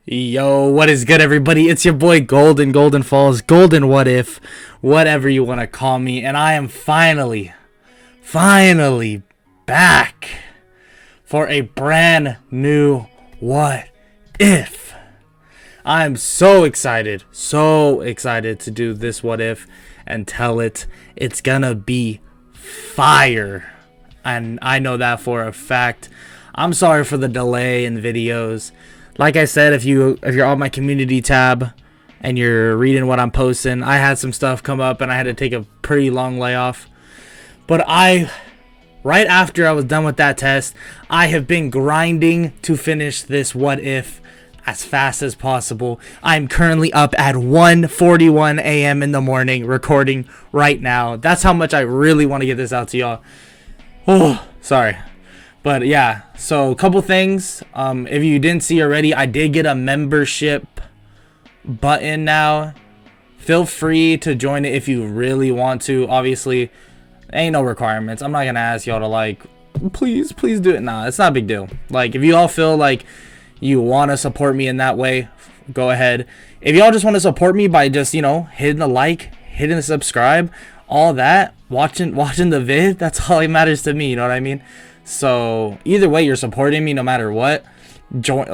Yo, what is good, everybody? It's your boy Golden Falls, Golden What If, whatever you want to call me, and I am finally back for a brand new What If. I'm so excited to do this What If and tell it. It's gonna be fire, and I know that for a fact. I'm sorry for the delay in videos. Like I said, if you're on my community tab and you're reading what I'm posting, I had some stuff come up and I had to take a pretty long layoff. But right after I was done with that test, I have been grinding to finish this What If as fast as possible. I'm currently up at 1:41 a.m. in the morning recording right now. That's how much I really want to get this out to y'all. Oh, sorry. But yeah, so a couple things. If you didn't see already, I did get a membership button now. Feel free to join it if you really want to. Obviously, ain't no requirements. I'm not gonna ask y'all to please do it. Nah, it's not a big deal. If you all feel like you want to support me in that way, go ahead. If y'all just want to support me by just hitting the like, hitting the subscribe, all that, watching the vid, that's all that matters to me. You know what I mean? So either way, you're supporting me no matter what. Join,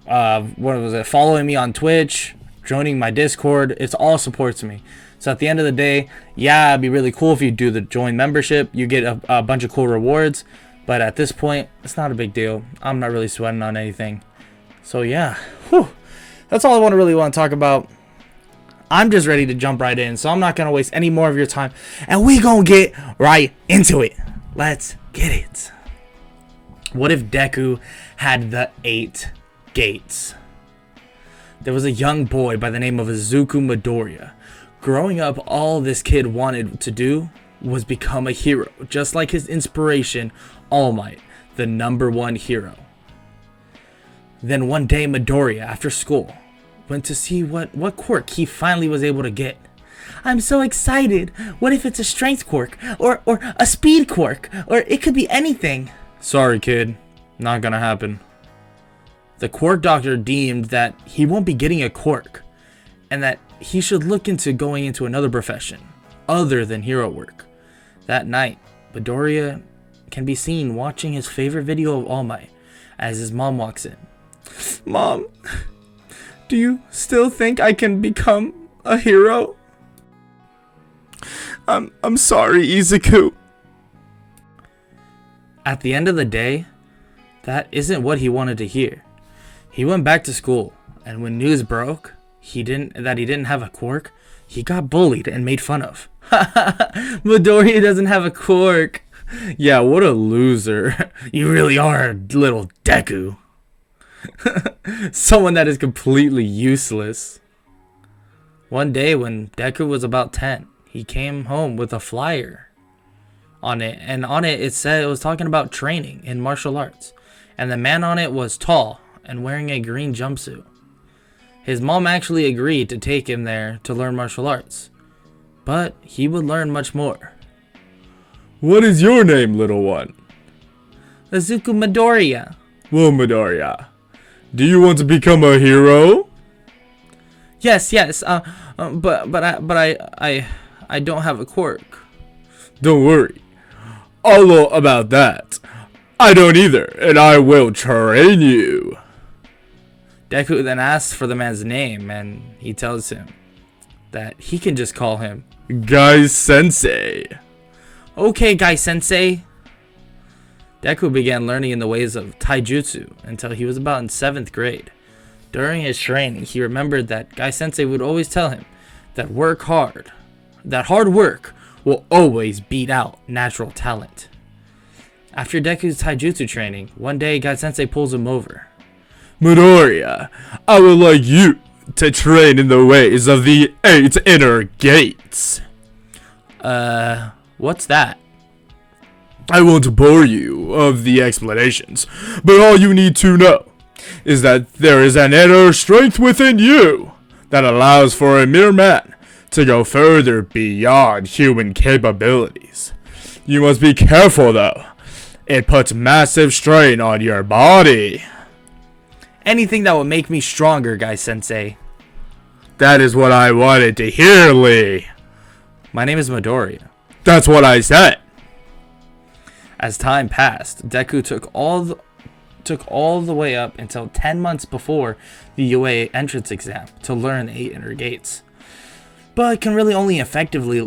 following me on Twitch, joining my Discord, it's all supports me. So at the end of the day, yeah, it'd be really cool if you do the join membership. You get a bunch of cool rewards, but at this point, it's not a big deal. I'm not really sweating on anything. So yeah, that's all I really want to talk about. I'm just ready to jump right in, so I'm not gonna waste any more of your time, and we gonna get right into it. Let's get it. What if Deku had the 8 gates? There was a young boy by the name of Izuku Midoriya. Growing up, all this kid wanted to do was become a hero, just like his inspiration, All Might, the #1 hero. Then one day, Midoriya, after school, went to see what quirk he finally was able to get. I'm so excited. What if it's a strength quirk or a speed quirk, or it could be anything? Sorry, kid. Not gonna happen. The quirk doctor deemed that he won't be getting a quirk and that he should look into going into another profession other than hero work. That night, Midoriya can be seen watching his favorite video of All Might as his mom walks in. Mom, do you still think I can become a hero? I'm sorry, Izuku. At the end of the day, that isn't what he wanted to hear. He went back to school, and when news broke that he didn't have a quirk, he got bullied and made fun of. Midoriya doesn't have a quirk. Yeah, what a loser. You really are a little Deku. Someone that is completely useless. One day when Deku was about 10, he came home with a flyer on it, and on it said it was talking about training in martial arts, and the man on it was tall and wearing a green jumpsuit. His mom actually agreed to take him there to learn martial arts, but he would learn much more. What is your name, little one? Izuku Midoriya. Well, Midoriya, do you want to become a hero? Yes. But I don't have a quirk. Don't worry. I'll know about that. I don't either, and I will train you. Deku then asks for the man's name, and he tells him that he can just call him Guy Sensei. Okay, Guy Sensei. Deku began learning in the ways of taijutsu until he was about in 7th grade. During his training, he remembered that Guy Sensei would always tell him that hard work will always beat out natural talent. After Deku's taijutsu training, one day Guy Sensei pulls him over. Midoriya, I would like you to train in the ways of the 8 inner gates. What's that? I won't bore you of the explanations, but all you need to know is that there is an inner strength within you that allows for a mere man to go further beyond human capabilities. You must be careful though. It puts massive strain on your body. Anything that would make me stronger, Guy Sensei. That is what I wanted to hear, Lee. My name is Midoriya. That's what I said. As time passed, Deku took all the way up until 10 months before the UA entrance exam to learn the 8 inner gates. But can really only effectively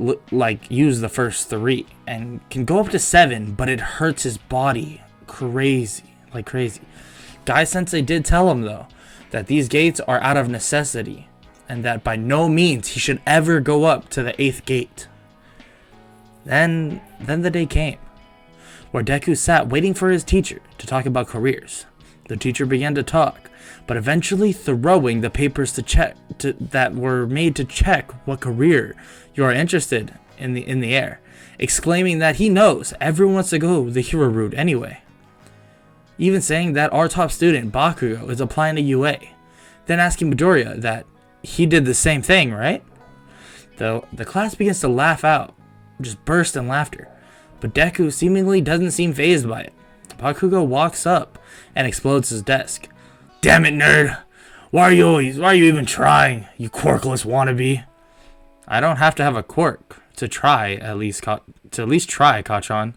use the first 3 and can go up to 7, but it hurts his body crazy. Guy Sensei did tell him though that these gates are out of necessity and that by no means he should ever go up to the 8th gate. Then the day came where Deku sat waiting for his teacher to talk about careers. The teacher began to talk, but eventually throwing the papers that were made to check what career you are interested in the air, exclaiming that he knows everyone wants to go the hero route anyway. Even saying that our top student, Bakugo, is applying to UA. Then asking Midoriya that he did the same thing, right? The class begins to laugh out, just burst in laughter. But Deku seemingly doesn't seem fazed by it. Bakugo walks up and explodes his desk. Damn it, nerd! Why are you even trying, you quirkless wannabe? I don't have to have a quirk to try, at least try, Kachan.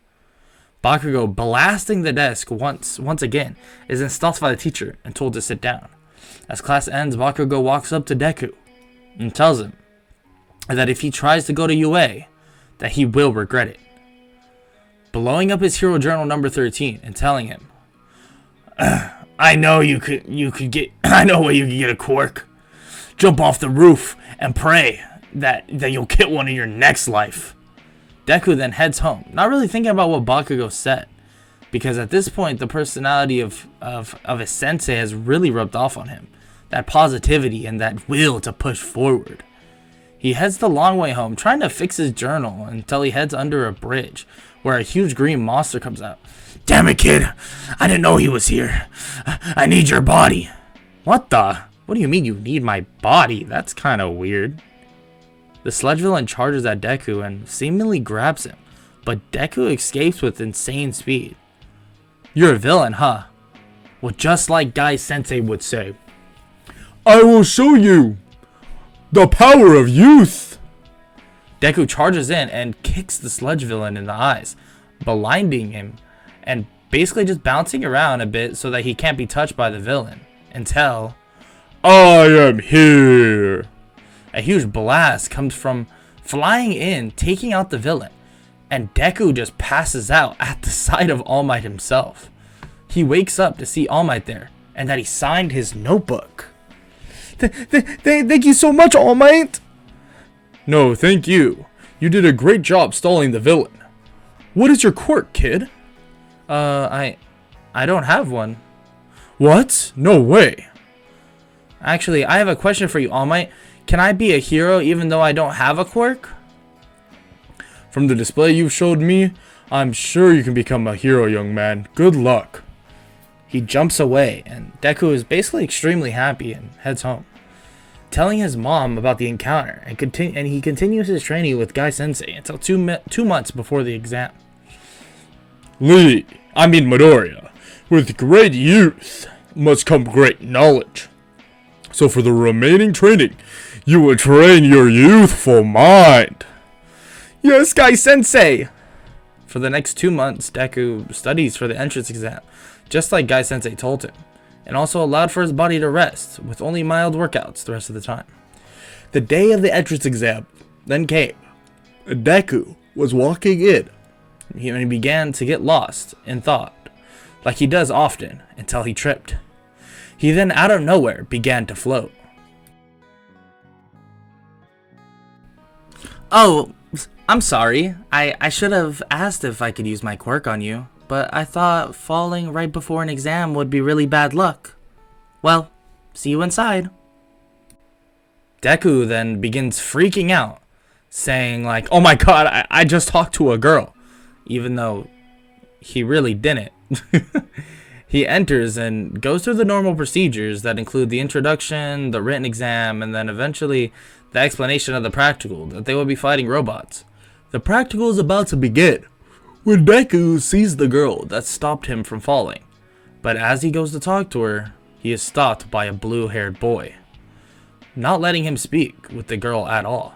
Bakugo, blasting the desk once again, is then stopped by the teacher and told to sit down. As class ends, Bakugo walks up to Deku and tells him that if he tries to go to UA, that he will regret it. Blowing up his hero journal number 13 and telling him, I know you could get a quirk. Jump off the roof and pray that you'll get one in your next life. Deku then heads home, not really thinking about what Bakugo said, because at this point the personality of his sensei has really rubbed off on him. That positivity and that will to push forward. He heads the long way home, trying to fix his journal until he heads under a bridge, where a huge green monster comes out. Damn it, kid! I didn't know he was here. I need your body. What the? What do you mean you need my body? That's kind of weird. The sludge villain charges at Deku and seemingly grabs him, but Deku escapes with insane speed. You're a villain, huh? Well, just like Guy Sensei would say. I will show you the power of youth. Deku charges in and kicks the sludge villain in the eyes, blinding him and basically just bouncing around a bit so that he can't be touched by the villain until I am here. A huge blast comes from flying in, taking out the villain, and Deku just passes out at the sight of All Might himself. He wakes up to see All Might there and that he signed his notebook. Thank you so much, All Might. No, thank you. You did a great job stalling the villain. What is your quirk, kid? I don't have one. What? No way. Actually, I have a question for you, All Might. Can I be a hero even though I don't have a quirk? From the display you showed me, I'm sure you can become a hero, young man. Good luck. He jumps away, and Deku is basically extremely happy and heads home, telling his mom about the encounter, and he continues his training with Guy Sensei until 2 months before the exam. Midoriya, with great youth must come great knowledge. So for the remaining training, you will train your youthful mind. Yes, Guy Sensei! For the next 2 months, Deku studies for the entrance exam, just like Guy Sensei told him, and also allowed for his body to rest, with only mild workouts the rest of the time. The day of the entrance exam then came. Deku was walking in, and he began to get lost in thought, like he does often, until he tripped. He then, out of nowhere, began to float. Oh, I'm sorry. I should have asked if I could use my quirk on you, but I thought falling right before an exam would be really bad luck. Well, see you inside. Deku then begins freaking out, saying like, oh my god, I just talked to a girl, even though he really didn't. He enters and goes through the normal procedures that include the introduction, the written exam, and then eventually the explanation of the practical, that they will be fighting robots. The practical is about to begin when Deku sees the girl that stopped him from falling. But as he goes to talk to her, he is stopped by a blue-haired boy, not letting him speak with the girl at all.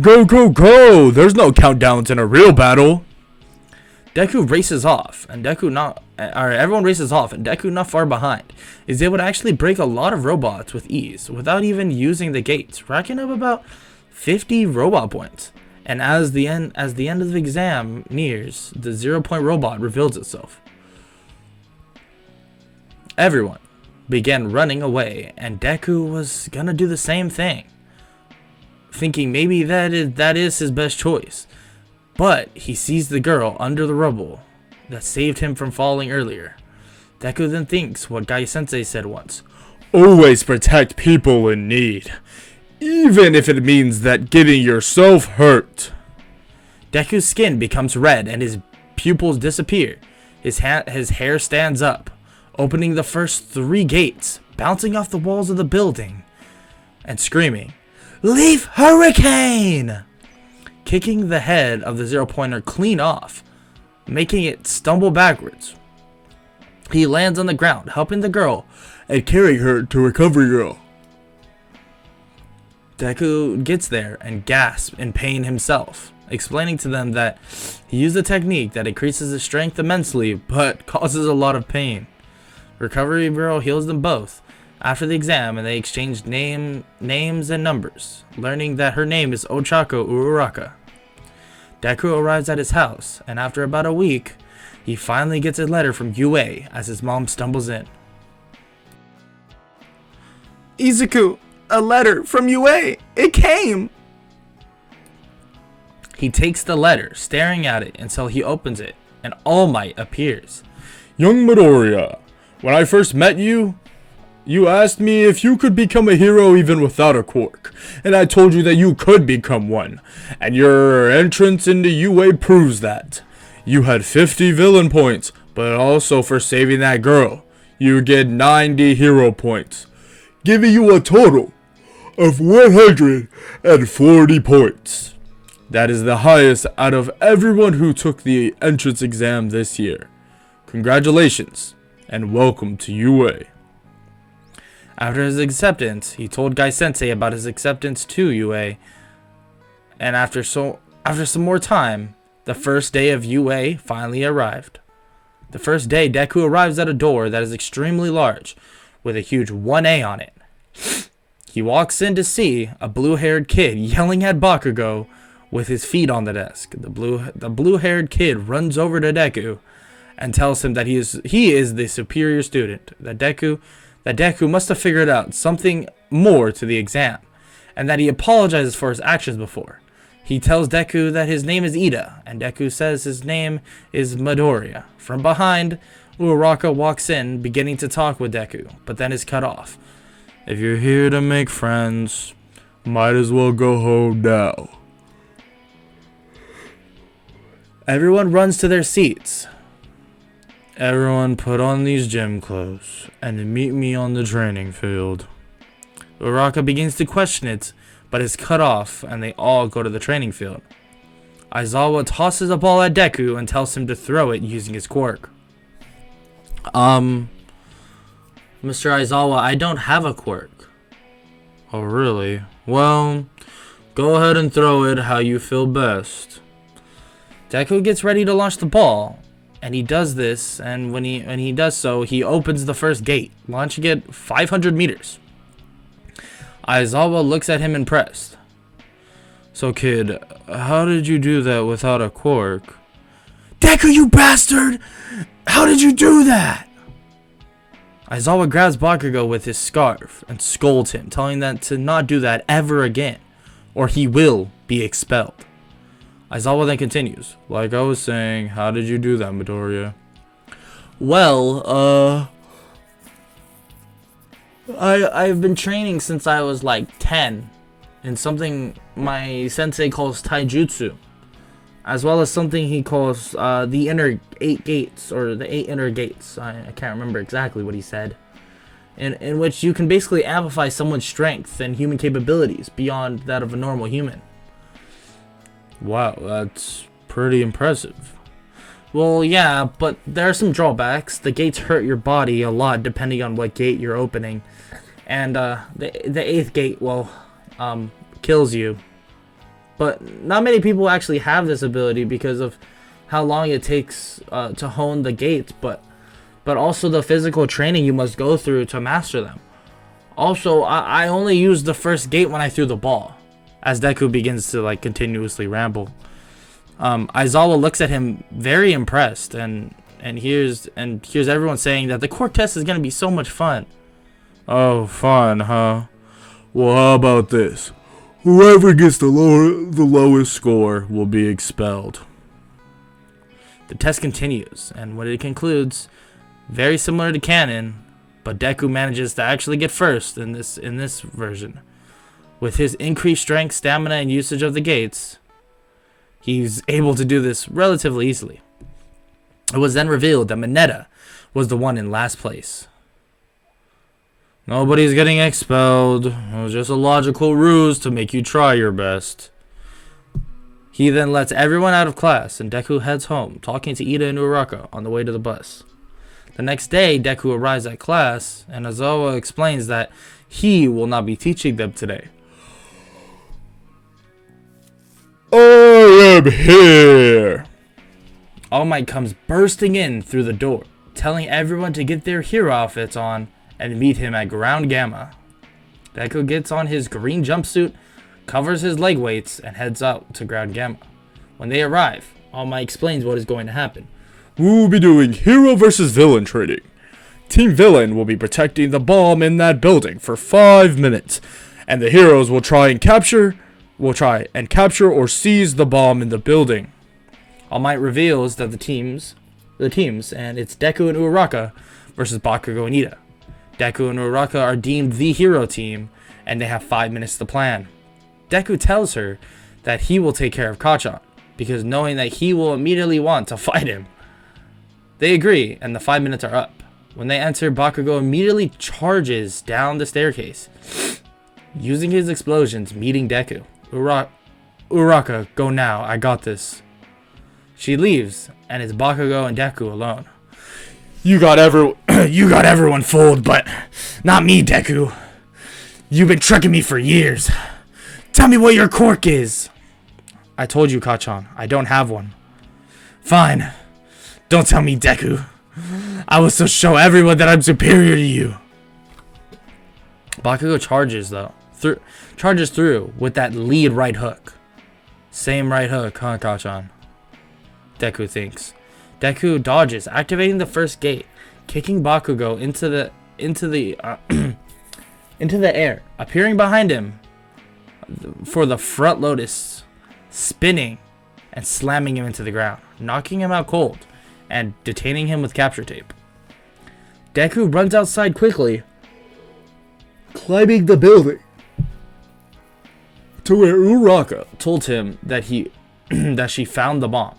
Go, go, go! There's no countdowns in a real battle. Deku races off, and everyone races off, and Deku, not far behind, is able to actually break a lot of robots with ease without even using the gates, racking up about 50 robot points. And as the end of the exam nears, the 0-point robot reveals itself. Everyone began running away, and Deku was gonna do the same thing, thinking maybe that is his best choice. But he sees the girl under the rubble that saved him from falling earlier. Deku then thinks what Gai-sensei said once. Always protect people in need, even if it means that getting yourself hurt. Deku's skin becomes red and his pupils disappear. His hair stands up, opening the first 3 gates, bouncing off the walls of the building, and screaming, "Leaf Hurricane!" Kicking the head of the 0-pointer clean off, making it stumble backwards. He lands on the ground, helping the girl and carrying her to Recovery Girl. Deku gets there and gasps in pain himself, explaining to them that he used a technique that increases his strength immensely but causes a lot of pain. Recovery Girl heals them both after the exam, and they exchange names and numbers, learning that her name is Ochako Uraraka. Deku arrives at his house, and after about a week, he finally gets a letter from Yue as his mom stumbles in. "Izuku, a letter from Yue! It came!" He takes the letter, staring at it until he opens it, and All Might appears. Young Midoriya, when I first met you, you asked me if you could become a hero even without a quirk, and I told you that you could become one, and your entrance into UA proves that. You had 50 villain points, but also for saving that girl, you get 90 hero points, giving you a total of 140 points. That is the highest out of everyone who took the entrance exam this year. Congratulations, and welcome to UA. After his acceptance, he told Gai-sensei about his acceptance to UA, and after some more time, the first day of UA finally arrived. The first day, Deku arrives at a door that is extremely large, with a huge 1A on it. He walks in to see a blue-haired kid yelling at Bakugo with his feet on the desk. The blue-haired kid runs over to Deku and tells him that he is the superior student, that Deku must have figured out something more to the exam, and that he apologizes for his actions before. He tells Deku that his name is Ida, and Deku says his name is Midoriya. From behind, Uraraka walks in, beginning to talk with Deku, but then is cut off. "If you're here to make friends, might as well go home now." Everyone runs to their seats. "Everyone put on these gym clothes and meet me on the training field." Uraraka begins to question it, but is cut off, and they all go to the training field. Aizawa tosses a ball at Deku and tells him to throw it using his quirk. Mr. Aizawa, I don't have a quirk." "Oh, really? Well, go ahead and throw it how you feel best." Deku gets ready to launch the ball, and he does this, and when he does so, he opens the first gate, launching it 500 meters. Aizawa looks at him impressed. "So, kid, how did you do that without a quirk?" "Deku, you bastard! How did you do that?" Aizawa grabs Bakugo with his scarf and scolds him, telling them to not do that ever again, or he will be expelled. Aizawa then continues, "Like I was saying, how did you do that, Midoriya?" "Well, I've been training since I was like 10 in something my sensei calls taijutsu, as well as something he calls the inner 8 gates, or the 8 inner gates. I can't remember exactly what he said. In which you can basically amplify someone's strength and human capabilities beyond that of a normal human." "Wow, that's pretty impressive. Well, yeah, but there are some drawbacks. The gates hurt your body a lot depending on what gate you're opening. And the eighth gate, well, kills you. But not many people actually have this ability because of how long it takes to hone the gates, but also the physical training you must go through to master them. Also, I only used the first gate when I threw the ball, as Deku begins to like continuously ramble. Aizawa looks at him very impressed, and hears everyone saying that the quirk test is gonna be so much fun. Oh, fun, huh? Well, how about this? Whoever gets the lowest score will be expelled. The test continues, and when it concludes, very similar to canon, but Deku manages to actually get first in this version. With his increased strength, stamina, and usage of the gates, he's able to do this relatively easily. It was then revealed that Mineta was the one in last place. Nobody's getting expelled. It was just a logical ruse to make you try your best. He then lets everyone out of class, and Deku heads home, talking to Ida and Uraraka on the way to the bus. The next day, Deku arrives at class, and Aizawa explains that he will not be teaching them today. I am here! All Might comes bursting in through the door, telling everyone to get their hero outfits on and meet him at Ground Gamma. Deku gets on his green jumpsuit, covers his leg weights, and heads out to Ground Gamma. When they arrive, All Might explains what is going to happen. We will be doing hero versus villain training. Team Villain will be protecting the bomb in that building for 5 minutes, and the heroes will try and capture or seize the bomb in the building. All Might reveals that the teams, and it's Deku and Uraraka versus Bakugo and Ida. Deku and Uraraka are deemed the hero team, and they have 5 minutes to plan. Deku tells her that he will take care of Kacchan, because knowing that he will immediately want to fight him. They agree, and the 5 minutes are up. When they enter, Bakugo immediately charges down the staircase, using his explosions, meeting Deku. Uraraka, go now, I got this. She leaves, and it's Bakugo and Deku alone. You got everyone fooled, but not me, Deku. You've been tricking me for years. Tell me what your quirk is. I told you, Kacchan, I don't have one. Fine. Don't tell me, Deku. I will still show everyone that I'm superior to you. Bakugo charges through with that lead right hook. Same right hook, huh, Kacchan? Deku thinks. Deku dodges, activating the first gate, kicking Bakugo into the air, appearing behind him for the front lotus, spinning and slamming him into the ground, knocking him out cold and detaining him with capture tape. Deku runs outside quickly, climbing the building to where Uraraka told him that she found the bomb.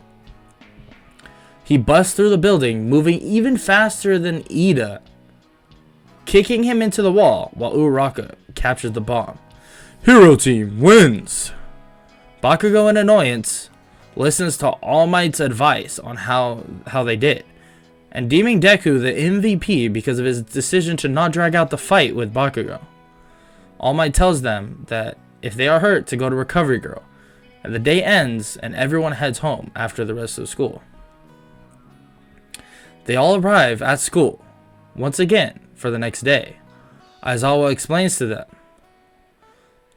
He busts through the building, moving even faster than Ida, kicking him into the wall while Uraraka captures the bomb. Hero team wins. Bakugo, in annoyance, listens to All Might's advice on how they did, and deeming Deku the MVP because of his decision to not drag out the fight with Bakugo. All Might tells them that if they are hurt, to go to Recovery Girl, and the day ends and everyone heads home after the rest of school. They all arrive at school once again for the next day. Aizawa explains to them.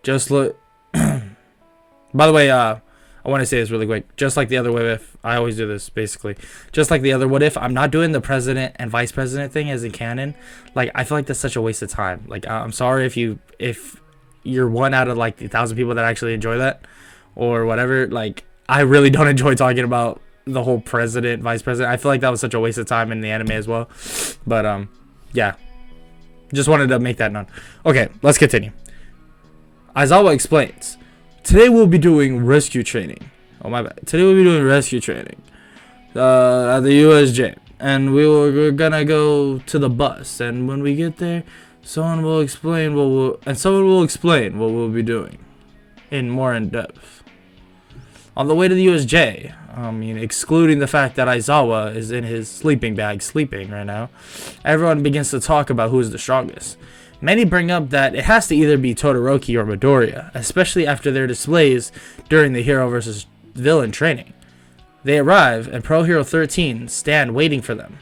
Just look. By the way, I want to say this really quick. Just like the other what if, I always do this basically. Just like the other what if, I'm not doing the president and vice president thing as in canon. Like, I feel like that's such a waste of time. Like, I'm sorry if you're one out of like 1,000 people that actually enjoy that or whatever. Like, I really don't enjoy talking about the whole president, vice president. I feel like that was such a waste of time in the anime as well. But yeah, just wanted to make that known. Okay, let's continue. Aizawa explains. Today we'll be doing rescue training. Oh my bad. Today we'll be doing rescue training at the USJ, and we're gonna go to the bus. And when we get there, someone will explain what we'll be doing in more in depth. On the way to the USJ, excluding the fact that Aizawa is in his sleeping bag sleeping right now, everyone begins to talk about who is the strongest. Many bring up that it has to either be Todoroki or Midoriya, especially after their displays during the hero versus villain training. They arrive, and Pro Hero 13 stand waiting for them,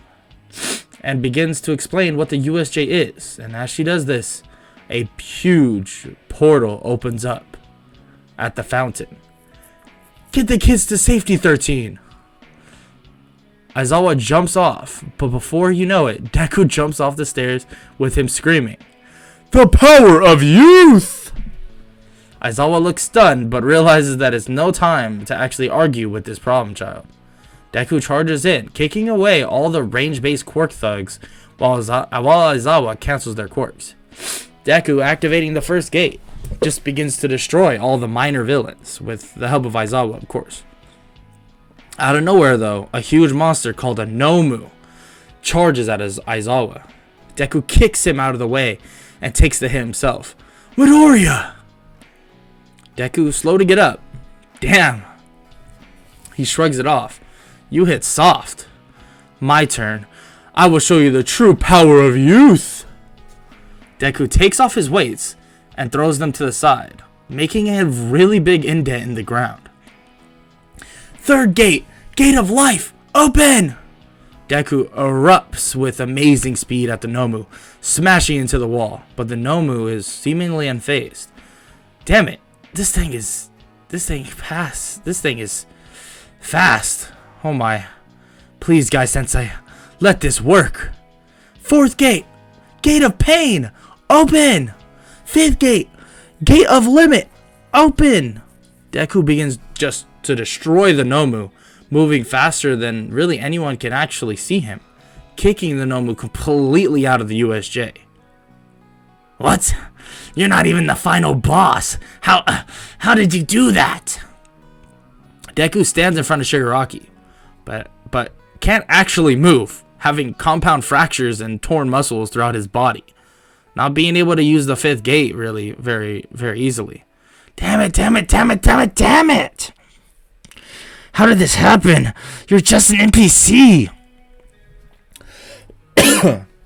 and begins to explain what the USJ is. And as she does this, a huge portal opens up at the fountain. Get the kids to safety, 13! Aizawa jumps off, but before you know it, Deku jumps off the stairs with him screaming, "The power of youth!" Aizawa looks stunned, but realizes that it's no time to actually argue with this problem child. Deku charges in, kicking away all the range-based quirk thugs, while Aizawa cancels their quirks. Deku, activating the first gate, just begins to destroy all the minor villains, with the help of Aizawa, of course. Out of nowhere, though, a huge monster called a Nomu charges at Aizawa. Deku kicks him out of the way and takes the hit himself. Midoriya! Deku, slow to get up. Damn. He shrugs it off. You hit soft. My turn. I will show you the true power of youth. Deku takes off his weights and throws them to the side, making a really big indent in the ground. Third gate, gate of life, open! Deku erupts with amazing speed at the Nomu, smashing into the wall, but the Nomu is seemingly unfazed. Damn it, this thing is fast. Oh my. Please, Guy Sensei, let this work. Fourth gate, gate of pain, open! Fifth gate, gate of limit, open! Deku begins just to destroy the Nomu, moving faster than really anyone can actually see him, kicking the Nomu completely out of the USJ. What? You're not even the final boss. How did you do that? Deku stands in front of Shigaraki, but can't actually move, having compound fractures and torn muscles throughout his body. Not being able to use the fifth gate really very, very easily. Damn it. How did this happen? You're just an NPC.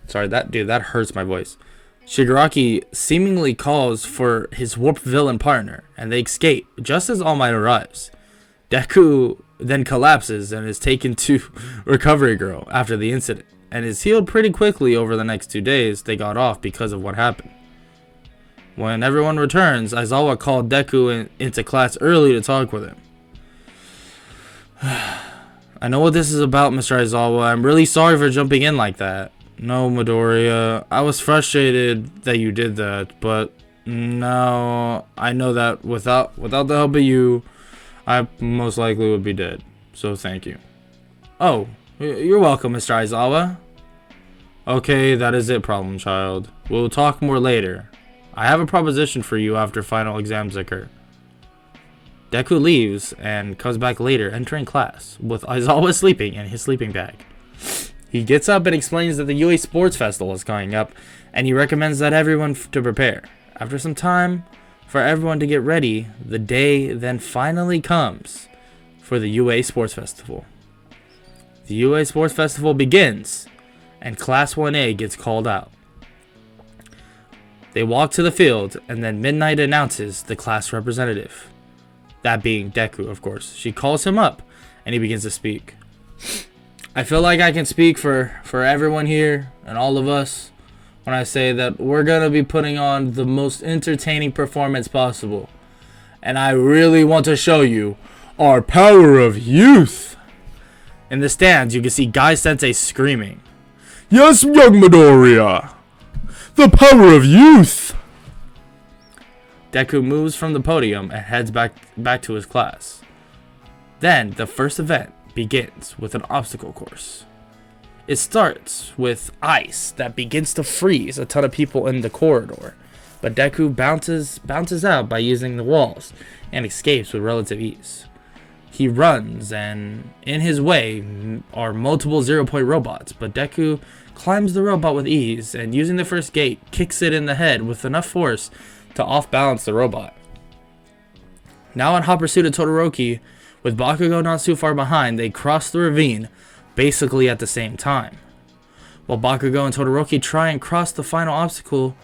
Sorry, that hurts my voice. Shigaraki seemingly calls for his warped villain partner, and they escape just as All Might arrives. Deku then collapses and is taken to Recovery Girl after the incident, and is healed pretty quickly over the next 2 days they got off because of what happened. When everyone returns, Aizawa called Deku into class early to talk with him. I know what this is about, Mr. Aizawa. I'm really sorry for jumping in like that. No, Midoriya, I was frustrated that you did that, but now I know that without the help of you, I most likely would be dead. So thank you. Oh, you're welcome, Mr. Aizawa. Okay, that is it, problem child. We'll talk more later. I have a proposition for you after final exams occur. Deku leaves and comes back later, entering class, with Aizawa sleeping in his sleeping bag. He gets up and explains that the UA Sports Festival is coming up, and he recommends that everyone to prepare. After some time for everyone to get ready, the day then finally comes for the UA Sports Festival. The UA Sports Festival begins, and Class 1A gets called out. They walk to the field, and then Midnight announces the class representative. That being Deku, of course. She calls him up, and he begins to speak. I feel like I can speak for everyone here and all of us when I say that we're going to be putting on the most entertaining performance possible. And I really want to show you our power of youth. In the stands, you can see Guy Sensei screaming, "Yes, young Midoriya! The power of youth!" Deku moves from the podium and heads back to his class. Then, the first event begins with an obstacle course. It starts with ice that begins to freeze a ton of people in the corridor, but Deku bounces out by using the walls and escapes with relative ease. He runs, and in his way are multiple 0-point robots, but Deku climbs the robot with ease, and using the first gate, kicks it in the head with enough force to off-balance the robot. Now in hot pursuit of Todoroki, With Bakugo not too far behind, they cross the ravine basically at the same time. While Bakugo and Todoroki try and cross the final obstacle,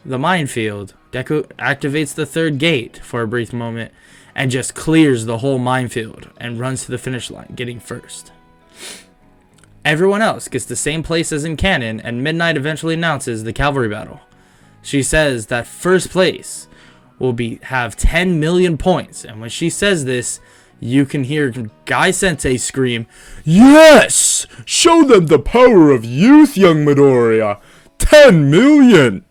the minefield, Deku activates the third gate for a brief moment and just clears the whole minefield and runs to the finish line, getting first. Everyone else gets the same place as in canon, and Midnight eventually announces the cavalry battle. She says that first place will have 10 million points, and when she says this, you can hear Guy Sensei scream, Yes! Show them the power of youth, young Midoriya! 10 million!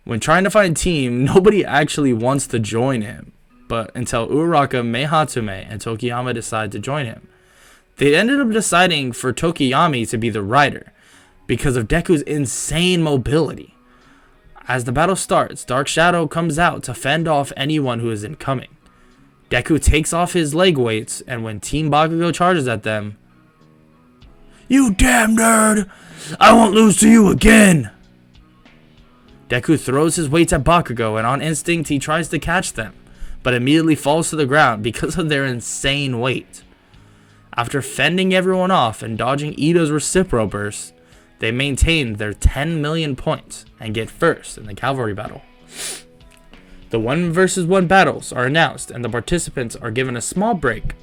When trying to find a team, nobody actually wants to join him, but until Uraraka, Meihatsume, and Tokiyama decide to join him. They ended up deciding for Tokiyami to be the rider, because of Deku's insane mobility. As the battle starts, Dark Shadow comes out to fend off anyone who is incoming. Deku takes off his leg weights, and when Team Bakugo charges at them, "You damn nerd! I won't lose to you again!" Deku throws his weights at Bakugo, and on instinct he tries to catch them, but immediately falls to the ground because of their insane weight. After fending everyone off and dodging Ito's Recipro burst, they maintain their 10 million points and get first in the cavalry battle. The 1 versus 1 battles are announced, and the participants are given a small break,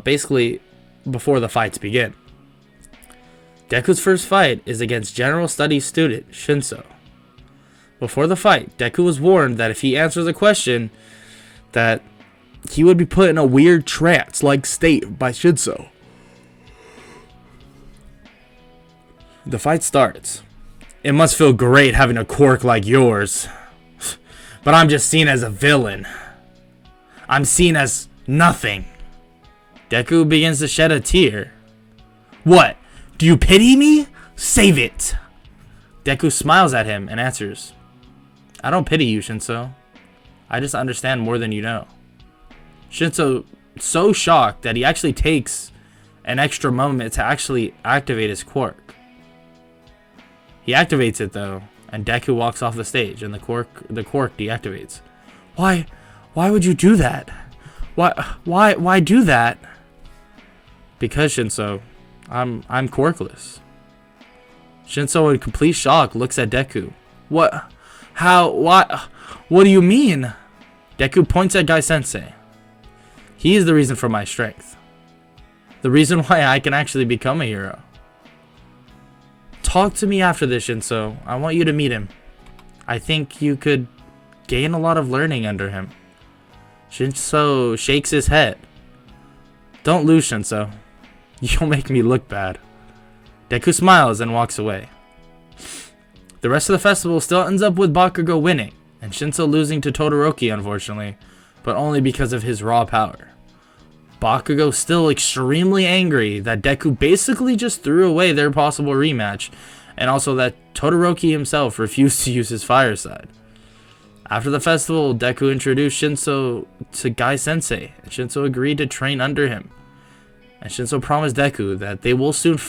basically before the fights begin. Deku's first fight is against General Studies student Shinso. Before the fight, Deku was warned that if he answers a question, that he would be put in a weird trance-like state by Shinso. The fight starts. "It must feel great having a quirk like yours. But I'm just seen as a villain. I'm seen as nothing." Deku begins to shed a tear. "What? Do you pity me? Save it." Deku smiles at him and answers, "I don't pity you, Shinso. I just understand more than you know." Shinso so shocked that he actually takes an extra moment to actually activate his quirk. He activates it though, and Deku walks off the stage, and the quirk deactivates. Why would you do that? Why do that?" "Because, Shinso, I'm quirkless." Shinso in complete shock looks at Deku. What do you mean?" Deku points at Guy Sensei. "He is the reason for my strength. The reason why I can actually become a hero. Talk to me after this, Shinso. I want you to meet him. I think you could gain a lot of learning under him." Shinso shakes his head. "Don't lose, Shinso. You'll make me look bad." Deku smiles and walks away. The rest of the festival still ends up with Bakugo winning, and Shinso losing to Todoroki, unfortunately, but only because of his raw power. Bakugo still extremely angry that Deku basically just threw away their possible rematch, and also that Todoroki himself refused to use his fire side. After the festival, Deku introduced Shinso to Guy Sensei, and Shinso agreed to train under him. And Shinso promised Deku that they will soon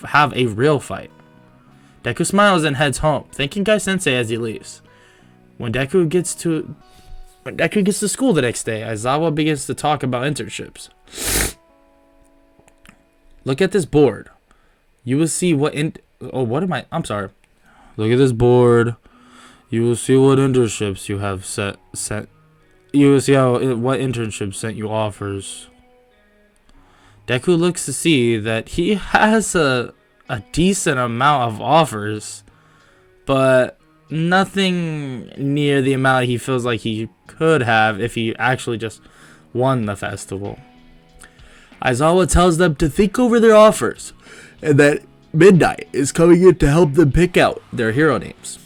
have a real fight. Deku smiles and heads home, thanking Guy Sensei as he leaves. When Deku gets to school the next day, Aizawa begins to talk about internships. "Look at this board. You will see what Look at this board. You will see what internships you have sent. You will see what internships sent you offers." Deku looks to see that he has a decent amount of offers, but nothing near the amount he feels like he could have if he actually just won the festival. Aizawa tells them to think over their offers, and that Midnight is coming in to help them pick out their hero names.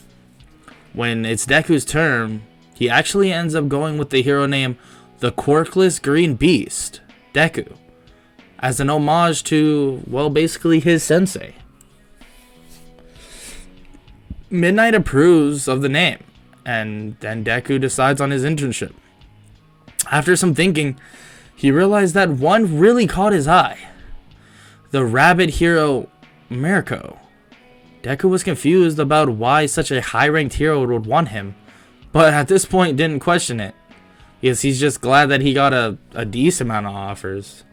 When it's Deku's turn, he actually ends up going with the hero name the Quirkless Green Beast, Deku, as an homage to, well, basically his sensei. Midnight approves of the name, and then Deku decides on his internship. After some thinking, he realized that one really caught his eye. The rabbit hero Mirko. Deku was confused about why such a high-ranked hero would want him, but at this point didn't question it. Yes, he's just glad that he got a decent amount of offers.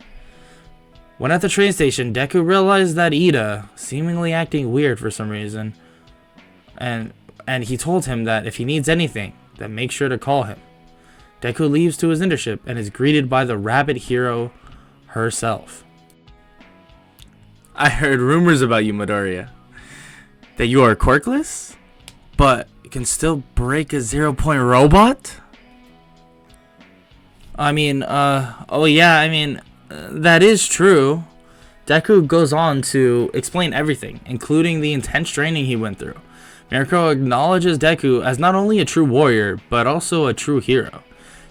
When at the train station, Deku realized that Ida seemingly acting weird for some reason, and he told him that if he needs anything, then make sure to call him. Deku leaves to his internship and is greeted by the rabbit hero herself. I heard rumors about you, Midoriya. That you are quirkless, but can still break a 0-point robot? I mean, that is true. Deku goes on to explain everything, including the intense training he went through. Mirko acknowledges Deku as not only a true warrior, but also a true hero.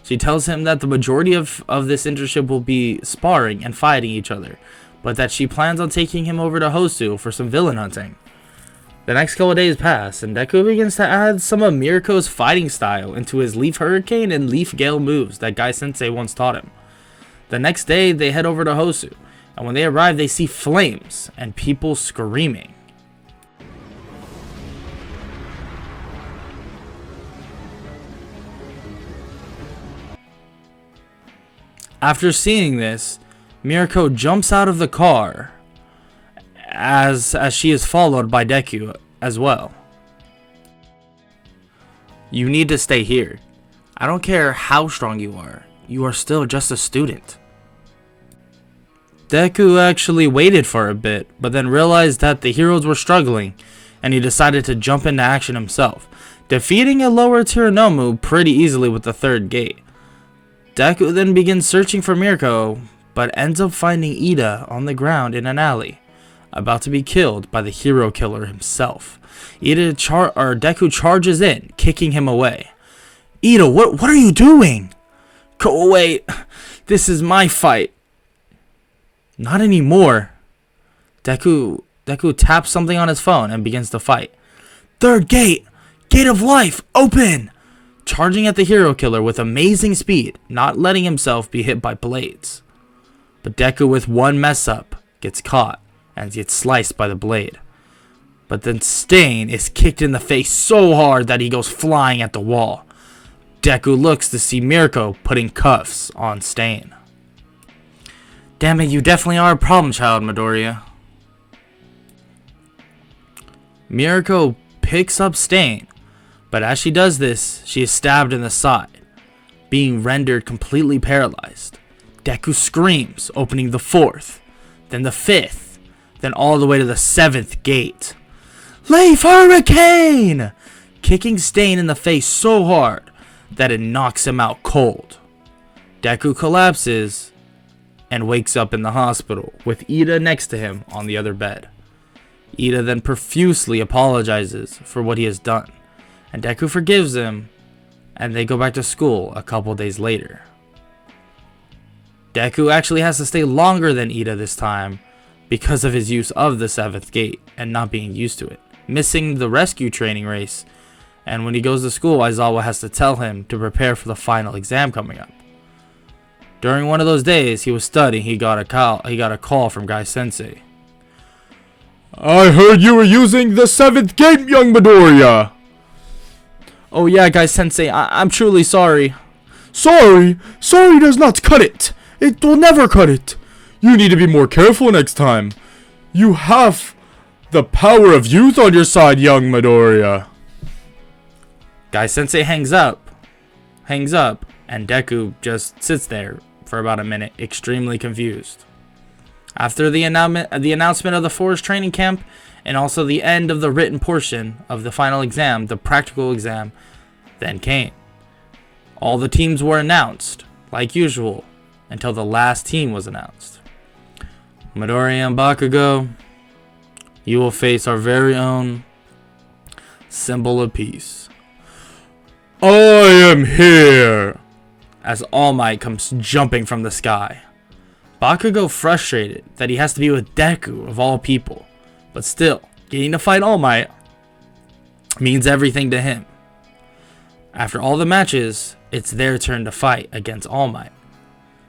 She tells him that the majority of this internship will be sparring and fighting each other, but that she plans on taking him over to Hosu for some villain hunting. The next couple of days pass, and Deku begins to add some of Mirko's fighting style into his Leaf Hurricane and Leaf Gale moves that Guy Sensei once taught him. The next day, they head over to Hosu, and when they arrive, they see flames and people screaming. After seeing this, Mirko jumps out of the car as she is followed by Deku as well. You need to stay here. I don't care how strong you are still just a student. Deku actually waited for a bit, but then realized that the heroes were struggling, and he decided to jump into action himself, defeating a lower tier Nomu pretty easily with the third gate. Deku then begins searching for Mirko, but ends up finding Ida on the ground in an alley, about to be killed by the hero killer himself. Deku charges in, kicking him away. Ida, what are you doing? Go away. This is my fight. Not anymore. Deku taps something on his phone and begins to fight. Third gate! Gate of life! Open! Charging at the hero killer with amazing speed, not letting himself be hit by blades. But Deku, with one mess up, gets caught and gets sliced by the blade. But then Stain is kicked in the face so hard that he goes flying at the wall. Deku looks to see Mirko putting cuffs on Stain. Damn it, you definitely are a problem child, Midoriya. Mirko picks up Stain, but as she does this, she is stabbed in the side, being rendered completely paralyzed. Deku screams, opening the 4th, then the 5th, then all the way to the 7th gate. Leaf Hurricane! Kicking Stain in the face so hard that it knocks him out cold. Deku collapses and wakes up in the hospital with Ida next to him on the other bed. Ida then profusely apologizes for what he has done, and Deku forgives him, and they go back to school a couple days later. Deku actually has to stay longer than Ida this time because of his use of the 7th gate and not being used to it, missing the rescue training race, and when he goes to school, Aizawa has to tell him to prepare for the final exam coming up. During one of those days he was studying, he got a call from Guy Sensei. I heard you were using the 7th gate, young Midoriya. Oh yeah, Guy Sensei, I'm truly sorry. Sorry? Sorry does not cut it. It will never cut it. You need to be more careful next time. You have the power of youth on your side, young Midoriya. Guy Sensei hangs up, and Deku just sits there for about a minute, extremely confused. After the announcement of the forest training camp, and also the end of the written portion of the final exam, the practical exam, then came. All the teams were announced, like usual, until the last team was announced. Midoriya and Bakugo, you will face our very own symbol of peace. I am here! As All Might comes jumping from the sky. Bakugo, frustrated that he has to be with Deku of all people, but still, getting to fight All Might means everything to him. After all the matches, it's their turn to fight against All Might.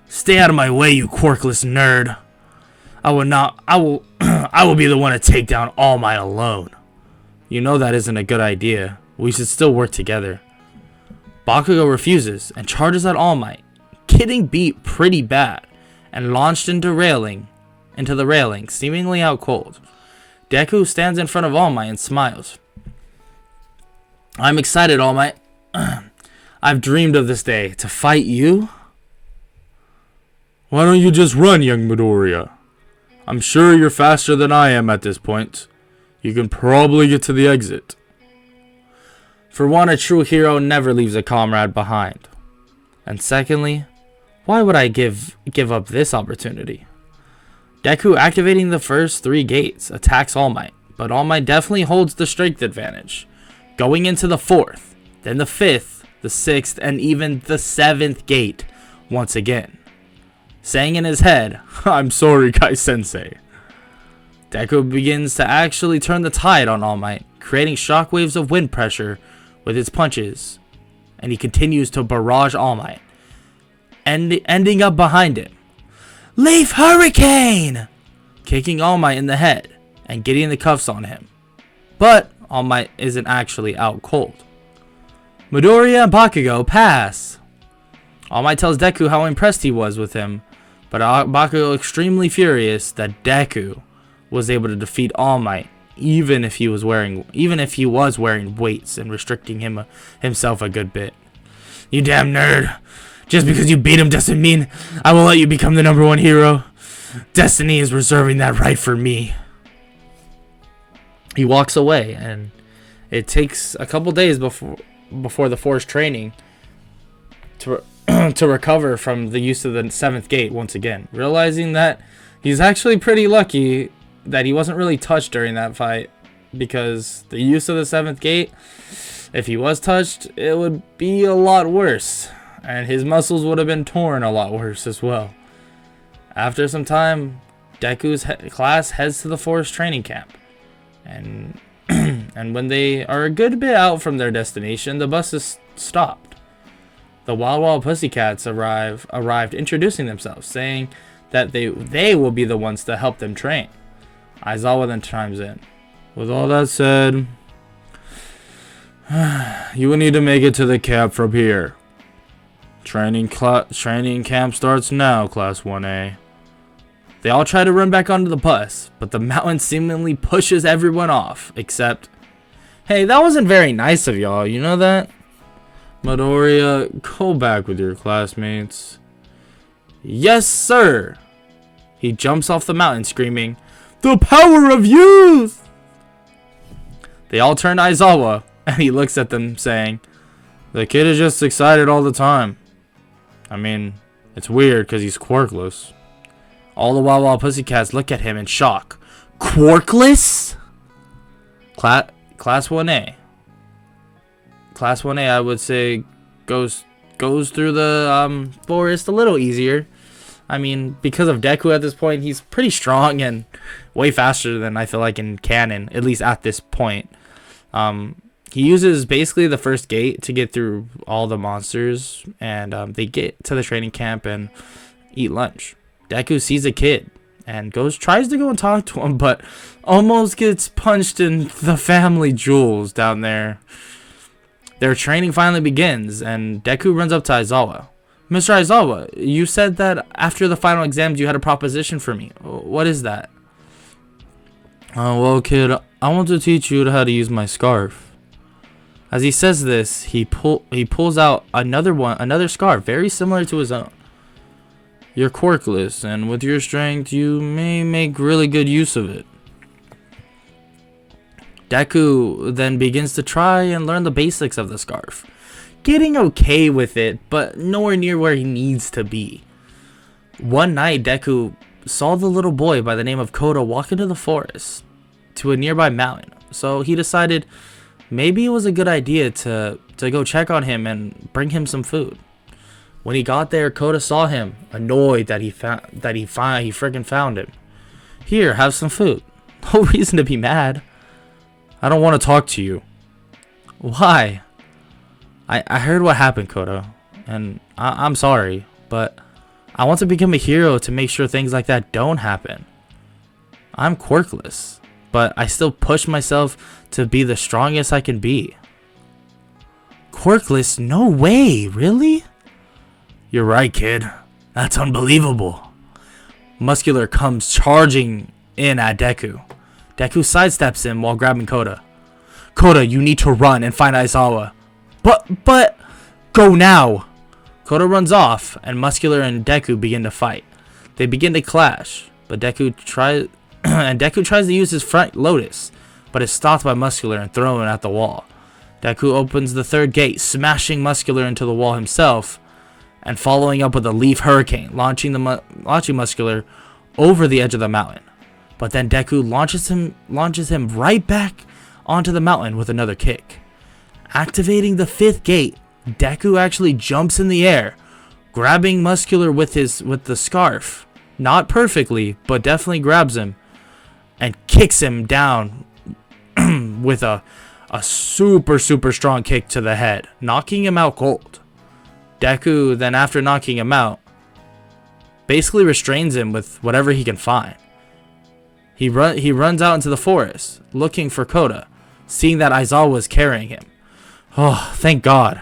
Stay out of my way, you quirkless nerd. I will be the one to take down All Might alone. You know that isn't a good idea. We should still work together. Bakugo refuses and charges at All Might, getting beat pretty bad and launched into the railing, seemingly out cold. Deku stands in front of All Might and smiles. I'm excited, All Might. I've dreamed of this day. To fight you? Why don't you just run, young Midoriya? I'm sure you're faster than I am at this point. You can probably get to the exit. For one, a true hero never leaves a comrade behind. And secondly, why would I give up this opportunity? Deku, activating the first 3 gates, attacks All Might, but All Might definitely holds the strength advantage, going into the 4th, then the 5th, the 6th, and even the 7th gate once again, saying in his head, I'm sorry, Kai-sensei. Deku begins to actually turn the tide on All Might, creating shockwaves of wind pressure with his punches, and he continues to barrage All Might, ending up behind him. Leaf Hurricane! Kicking All Might in the head and getting the cuffs on him. But All Might isn't actually out cold. Midoriya and Bakugo pass. All Might tells Deku how impressed he was with him, but Bakugo extremely furious that Deku was able to defeat All Might even if he was wearing weights and restricting himself a good bit. You damn nerd. Just because you beat him doesn't mean I will let you become the #1 hero. Destiny is reserving that right for me. He walks away, and it takes a couple days before the forced training to recover from the use of the 7th gate once again, realizing that he's actually pretty lucky that he wasn't really touched during that fight, because the use of the 7th gate, if he was touched, it would be a lot worse. And his muscles would have been torn a lot worse as well. After some time, Deku's class heads to the forest training camp. And when they are a good bit out from their destination, the bus is stopped. The Wild Wild Pussycats arrived introducing themselves, saying that they will be the ones to help them train. Aizawa then chimes in. With all that said, you will need to make it to the camp from here. Training camp starts now, Class 1A. They all try to run back onto the bus, but the mountain seemingly pushes everyone off, except, hey, that wasn't very nice of y'all, you know that? Midoriya, go back with your classmates. Yes, sir! He jumps off the mountain screaming, the power of youth! They all turn to Aizawa, and he looks at them saying, the kid is just excited all the time. I mean, it's weird because he's quirkless. All the Wild Wild Pussycats look at him in shock. Quirkless? Class 1A. Class 1A, I would say, goes through the forest a little easier. I mean, because of Deku at this point, he's pretty strong and way faster than I feel like in canon, at least at this point. He uses basically the first gate to get through all the monsters, and they get to the training camp and eat lunch. Deku sees a kid and tries to go and talk to him, but almost gets punched in the family jewels down there. Their training finally begins, and Deku runs up to Aizawa. Mr. Aizawa, you said that after the final exams you had a proposition for me. What is that? Well, kid, I want to teach you how to use my scarf. As he says this, he pulls out another scarf very similar to his own. You're quirkless, and with your strength, you may make really good use of it. Deku then begins to try and learn the basics of the scarf, getting okay with it, but nowhere near where he needs to be. One night, Deku saw the little boy by the name of Koda walk into the forest to a nearby mountain, so he decided maybe it was a good idea to go check on him and bring him some food. When he got there, Koda saw him, annoyed that he freaking found him. Here, have some food. No reason to be mad. I don't want to talk to you. Why? I heard what happened, Koda, and I'm sorry, but I want to become a hero to make sure things like that don't happen. I'm quirkless, but I still push myself to be the strongest I can be. quirkless? No way, really? You're right, kid. That's unbelievable. Muscular comes charging in at Deku. Deku sidesteps him while grabbing Koda. Koda, you need to run and find Aizawa. But, go now. Koda runs off, and Muscular and Deku begin to fight. They begin to clash, but Deku tries to use his front lotus, but is stopped by Muscular and thrown at the wall. Deku opens the third gate, smashing Muscular into the wall himself, and following up with a leaf hurricane, launching Muscular over the edge of the mountain. But then Deku launches him right back onto the mountain with another kick. Activating the fifth gate, Deku actually jumps in the air, grabbing Muscular with the scarf. Not perfectly, but definitely grabs him and kicks him down with a super strong kick to the head, knocking him out cold. Deku then, after knocking him out, basically restrains him with whatever he can find. He runs out into the forest looking for Koda, seeing that Aizawa was carrying him. Oh, thank God.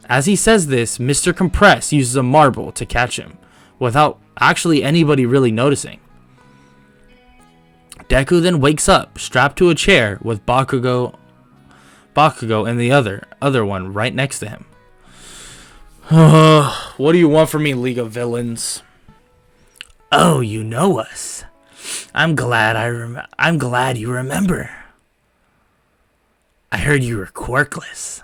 As he says this, Mr. Compress uses a marble to catch him, without actually anybody really noticing. Deku then wakes up, strapped to a chair, with Bakugo and the other one right next to him. What do you want from me, League of Villains? Oh, you know us. I'm glad you remember. I heard you were quirkless,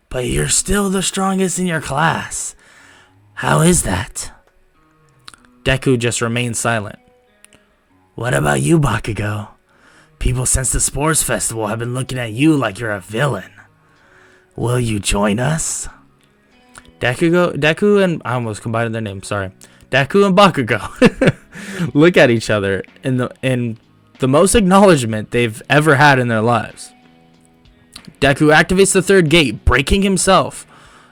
but you're still the strongest in your class. How is that? Deku just remains silent. What about you, Bakugo? People since the sports festival have been looking at you like you're a villain. Will you join us? Deku and I almost combined their names, sorry. Deku and Bakugo look at each other in the most acknowledgement they've ever had in their lives. Deku activates the third gate, breaking himself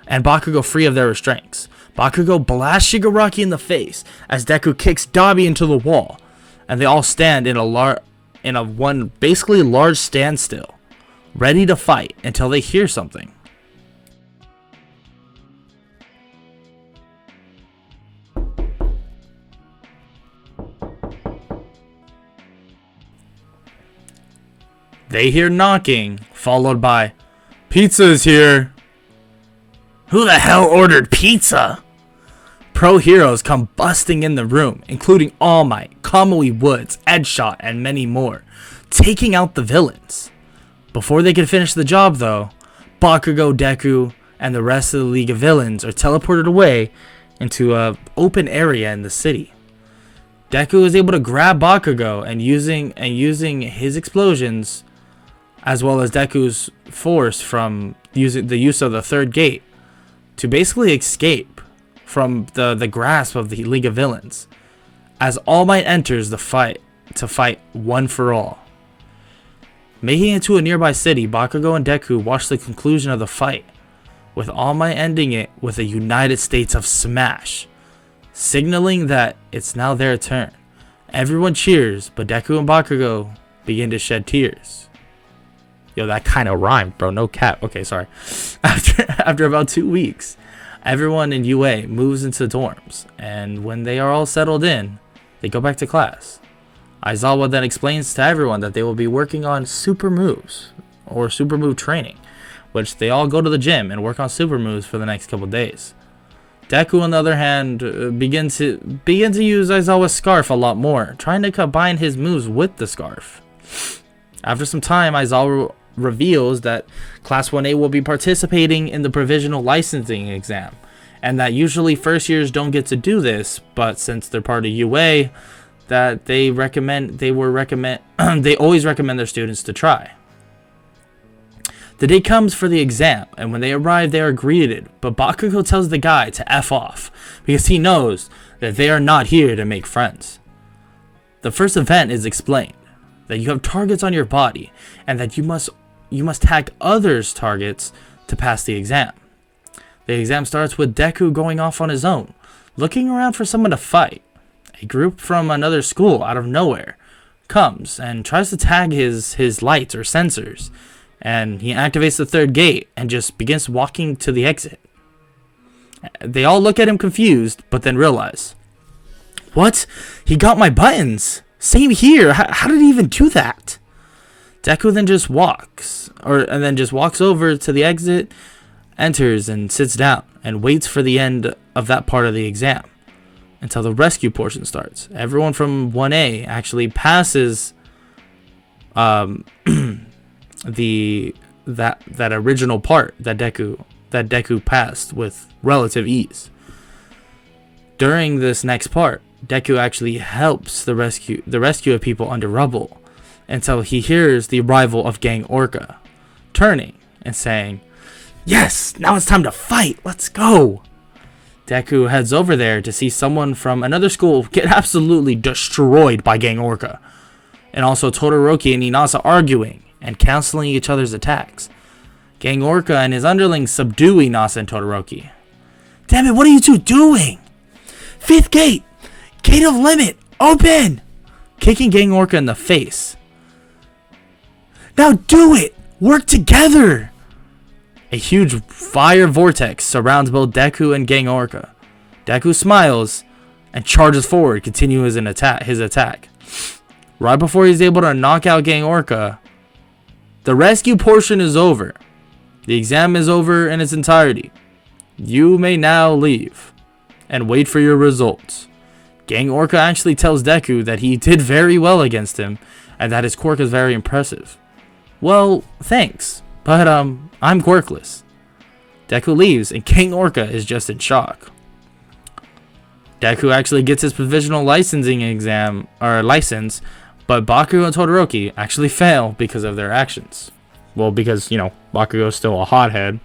and Bakugo free of their restraints. Bakugo blasts Shigaraki in the face as Deku kicks Dabi into the wall, and they all stand in a basically large standstill, ready to fight until they hear something. They hear knocking, followed by, "Pizza's here." Who the hell ordered pizza? Pro heroes come busting in the room, including All Might, Kamui Woods, Edgeshot, and many more, taking out the villains. Before they can finish the job though, Bakugo, Deku, and the rest of the League of Villains are teleported away into an open area in the city. Deku is able to grab Bakugo and using his explosions, as well as Deku's force from using the use of the third gate, to basically escape from the grasp of the League of Villains, as All Might enters the fight to fight one for all. Making it to a nearby city, Bakugo and Deku watch the conclusion of the fight, with All Might ending it with a United States of Smash, signaling that it's now their turn. Everyone cheers, but Deku and Bakugo begin to shed tears. Yo, that kind of rhymed, bro. No cap. Okay, sorry. After about 2 weeks, everyone in UA moves into dorms, and when they are all settled in, they go back to class. Aizawa then explains to everyone that they will be working on super moves, or super move training, which they all go to the gym and work on super moves for the next couple days. Deku, on the other hand, begin to use Aizawa's scarf a lot more, trying to combine his moves with the scarf. After some time, Aizawa reveals that Class 1A will be participating in the provisional licensing exam, and that usually first years don't get to do this, but since they're part of UA, that they always recommend their students to try. The day comes for the exam, and when they arrive, they are greeted, but Bakugo tells the guy to F off, because he knows that they are not here to make friends. The first event is explained, that you have targets on your body, and that you must tag others' targets to pass the exam. The exam starts with Deku going off on his own, looking around for someone to fight. A group from another school out of nowhere comes and tries to tag his lights or sensors, And he activates the third gate and just begins walking to the exit. They all look at him confused, but then realize, what? He got my buttons. Same here. How did he even do that? Deku then just walks over to the exit, enters and sits down and waits for the end of that part of the exam until the rescue portion starts. Everyone from 1A actually passes that original part that Deku passed with relative ease. During this next part, Deku actually helps the rescue of people under rubble until he hears the arrival of Gang Orca, turning and saying, "Yes, now it's time to fight. Let's go." Deku heads over there to see someone from another school get absolutely destroyed by Gang Orca, and also Todoroki and Inasa arguing and canceling each other's attacks. Gang Orca and his underlings subdue Inasa and Todoroki. "Damn it, what are you two doing? Fifth gate! Gate of limit! Open!" Kicking Gang Orca in the face. "Now do it! Work together!" A huge fire vortex surrounds both Deku and Gang Orca. Deku smiles and charges forward, continuing his attack. Right before he's able to knock out Gang Orca, the rescue portion is over. The exam is over in its entirety. You may now leave and wait for your results. Gang Orca actually tells Deku that he did very well against him and that his quirk is very impressive. "Well, thanks, but I'm quirkless." Deku leaves and Gang Orca is just in shock. Deku actually gets his provisional licensing license, but Bakugo and Todoroki actually fail because of their actions. Well, because, Bakugo's still a hothead,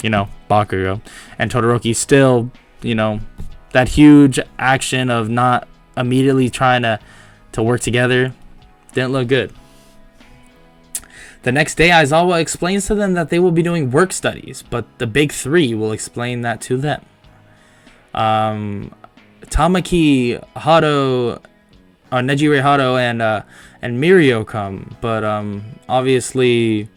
Bakugo, and Todoroki's still, that huge action of not immediately trying to work together didn't look good. The next day, Aizawa explains to them that they will be doing work studies, but the big three will explain that to them. Tamaki, Hado, Nejire Hado, and Mirio come, but obviously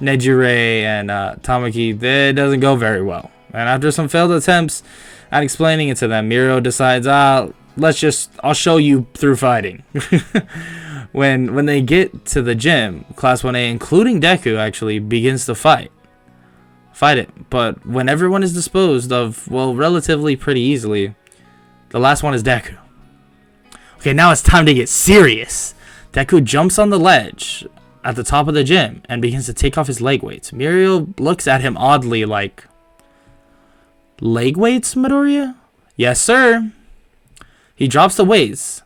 Nejire and Tamaki, that doesn't go very well. And after some failed attempts at explaining it to them, Mirio decides, I'll show you through fighting. When they get to the gym, Class 1A, including Deku, actually begins to fight it. But when everyone is disposed of, relatively pretty easily, the last one is Deku. Okay, now it's time to get serious. Deku jumps on the ledge at the top of the gym and begins to take off his leg weights. Mirio looks at him oddly like, "Leg weights, Midoriya?" "Yes, sir." He drops the weights,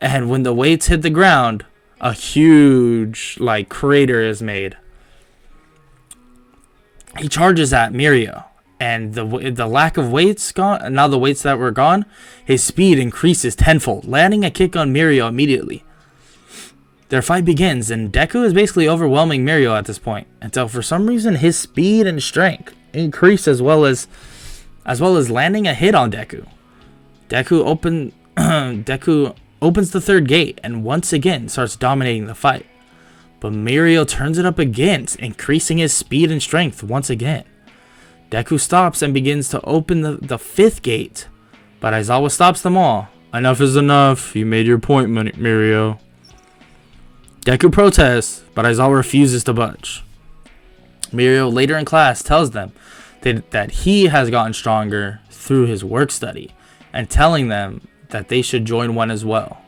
and when the weights hit the ground, a huge crater is made. He charges at Mirio, and the lack of weights gone. Now the weights that were gone, his speed increases tenfold, landing a kick on Mirio immediately. Their fight begins, and Deku is basically overwhelming Mirio at this point, until for some reason his speed and strength increase as well as landing a hit on Deku. Deku opens the third gate and once again starts dominating the fight. But Mirio turns it up again, increasing his speed and strength once again. Deku stops and begins to open the fifth gate, but Aizawa stops them all. "Enough is enough. You made your point, Mirio." Deku protests, but Aizawa refuses to budge. Mirio later in class tells them that he has gotten stronger through his work study, and telling them that they should join one as well.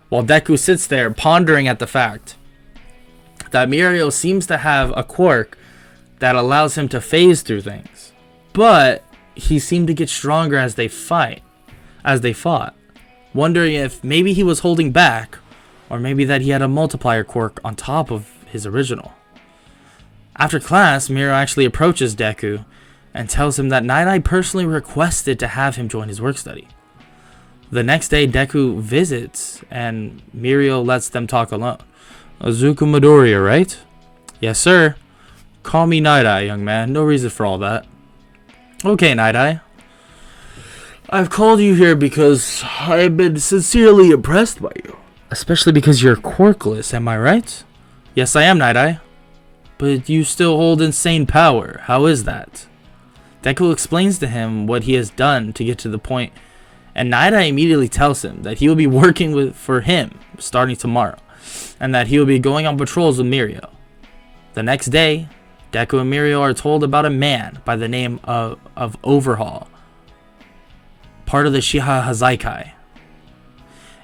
While Deku sits there pondering at the fact that Mirio seems to have a quirk that allows him to phase through things, but he seemed to get stronger as they fought, wondering if maybe he was holding back, or maybe that he had a multiplier quirk on top of his original. After class, Mirio actually approaches Deku and tells him that Night Eye personally requested to have him join his work study. The next day, Deku visits, and Mirio lets them talk alone. "Azuka Midoriya, right?" "Yes, sir." "Call me Night Eye, young man. No reason for all that." "Okay, Night Eye. I've called you here because I've been sincerely impressed by you. Especially because you're quirkless, am I right?" "Yes, I am, Night Eye." But you still hold insane power. How is that? Deku explains to him what he has done to get to the point, and Night Eye immediately tells him that he will be working for him starting tomorrow, and that he will be going on patrols with Mirio. The next day, Deku and Mirio are told about a man by the name of Overhaul, part of the Shiha Hazaikai,